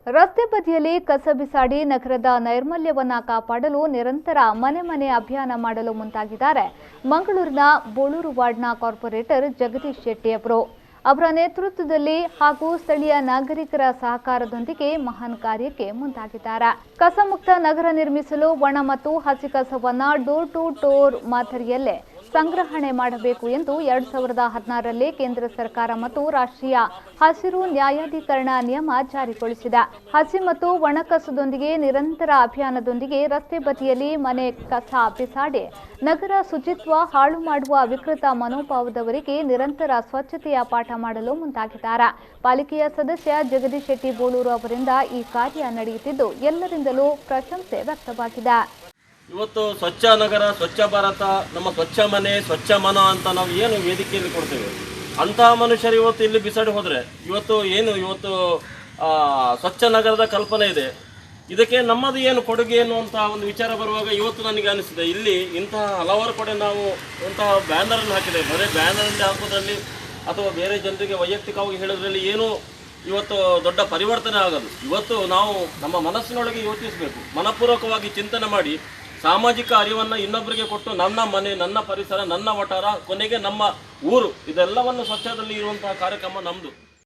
ರಸ್ತೆ ಬದಿಯಲ್ಲಿ ಕಸ ಬಿಸಾಡಿ ನಗರದ ನೈರ್ಮಲ್ಯವನ್ನ ಕಾಪಾಡಲು ನಿರಂತರ ಮನೆ ಮನೆ ಅಭಿಯಾನ ಮಾಡಲು ಮುಂದಾಗಿದ್ದಾರೆ ಮಂಗಳೂರಿನ ಬೋಳೂರು ವಾರ್ಡ್ನ ಕಾರ್ಪೊರೇಟರ್ ಜಗದೀಶ್ ಶೆಟ್ಟಿ ಅವರು. ಅವರ ನೇತೃತ್ವದಲ್ಲಿ ಹಾಗೂ ಸ್ಥಳೀಯ ನಾಗರಿಕರ ಸಹಕಾರದೊಂದಿಗೆ ಮಹಾನ್ ಕಾರ್ಯಕ್ಕೆ ಮುಂದಾಗಿದ್ದಾರೆ. ಕಸಮುಕ್ತ ನಗರ ನಿರ್ಮಿಸಲು ಒಣ ಮತ್ತು ಹಸಿ ಕಸವನ್ನ ಡೋರ್ ಟು ಡೋರ್ ಮಾದರಿಯಲ್ಲೇ ಸಂಗ್ರಹಣೆ ಮಾಡಬೇಕು ಎಂದು 2016ರಲ್ಲಿ ಕೇಂದ್ರ ಸರ್ಕಾರ ಮತ್ತು ರಾಷ್ಟ್ರೀಯ ಹಸಿರು ನ್ಯಾಯಾಧೀಕರಣ ನಿಯಮ ಜಾರಿಗೊಳಿಸಿದೆ. ಹಸಿ ಮತ್ತು ಒಣ ಕಸದೊಂದಿಗೆ ನಿರಂತರ ಅಭಿಯಾನದೊಂದಿಗೆ ರಸ್ತೆ ಬದಿಯಲ್ಲಿ ಮನೆ ಕಸ ಬಿಸಾಡಿ ನಗರ ಶುಚಿತ್ವ ಹಾಳು ಮಾಡುವ ವಿಕೃತ ಮನೋಭಾವದವರಿಗೆ ನಿರಂತರ ಸ್ವಚ್ಛತೆಯ ಪಾಠ ಮಾಡಲು ಮುಂದಾಗಿದ್ದಾರೆ. ಪಾಲಿಕೆಯ ಸದಸ್ಯ ಜಗದೀಶ್ ಶೆಟ್ಟಿ ಬೋಳೂರು ಅವರಿಂದ ಈ ಕಾರ್ಯ ನಡೆಯುತ್ತಿದ್ದು ಎಲ್ಲರಿಂದಲೂ ಪ್ರಶಂಸೆ ವ್ಯಕ್ತವಾಗಿದೆ. ಇವತ್ತು ಸ್ವಚ್ಛ ನಗರ, ಸ್ವಚ್ಛ ಭಾರತ, ನಮ್ಮ ಸ್ವಚ್ಛ ಮನೆ, ಸ್ವಚ್ಛ ಮನ ಅಂತ ನಾವು ಏನು ವೇದಿಕೆಯಲ್ಲಿ ಕೊಡ್ತೇವೆ, ಅಂತಹ ಮನುಷ್ಯರು ಇವತ್ತು ಇಲ್ಲಿ ಬಿಸಾಡಿ ಹೋದರೆ ಇವತ್ತು ಸ್ವಚ್ಛ ನಗರದ ಕಲ್ಪನೆ ಇದೆ. ಇದಕ್ಕೆ ನಮ್ಮದು ಏನು ಕೊಡುಗೆ ಅಂತ ಒಂದು ವಿಚಾರ ಬರುವಾಗ ಇವತ್ತು ನನಗೆ ಅನಿಸಿದೆ, ಇಲ್ಲಿ ಇಂತಹ ಹಲವಾರು ಕಡೆ ನಾವು ಇಂತಹ ಬ್ಯಾನರನ್ನು ಹಾಕಿದೆ. ಬರೀ ಬ್ಯಾನರಲ್ಲಿ ಹಾಕೋದ್ರಲ್ಲಿ ಅಥವಾ ಬೇರೆ ಜನರಿಗೆ ವೈಯಕ್ತಿಕವಾಗಿ ಹೇಳೋದ್ರಲ್ಲಿ ಏನು ಇವತ್ತು ದೊಡ್ಡ ಪರಿವರ್ತನೆ ಆಗದು. ಇವತ್ತು ನಾವು ನಮ್ಮ ಮನಸ್ಸಿನೊಳಗೆ ಯೋಚಿಸಬೇಕು, ಮನಪೂರ್ವಕವಾಗಿ ಚಿಂತನೆ ಮಾಡಿ ಸಾಮಾಜಿಕ ಅರಿವನ್ನು ಇನ್ನೊಬ್ಬರಿಗೆ ಕೊಟ್ಟು ನನ್ನ ಮನೆ, ನನ್ನ ಪರಿಸರ, ನನ್ನ ವಠಾರ, ಕೊನೆಗೆ ನಮ್ಮ ಊರು, ಇದೆಲ್ಲವನ್ನು ಸ್ವಚ್ಛದಲ್ಲಿ ಇರುವಂತಹ ಕಾರ್ಯಕ್ರಮ ನಮ್ಮದು.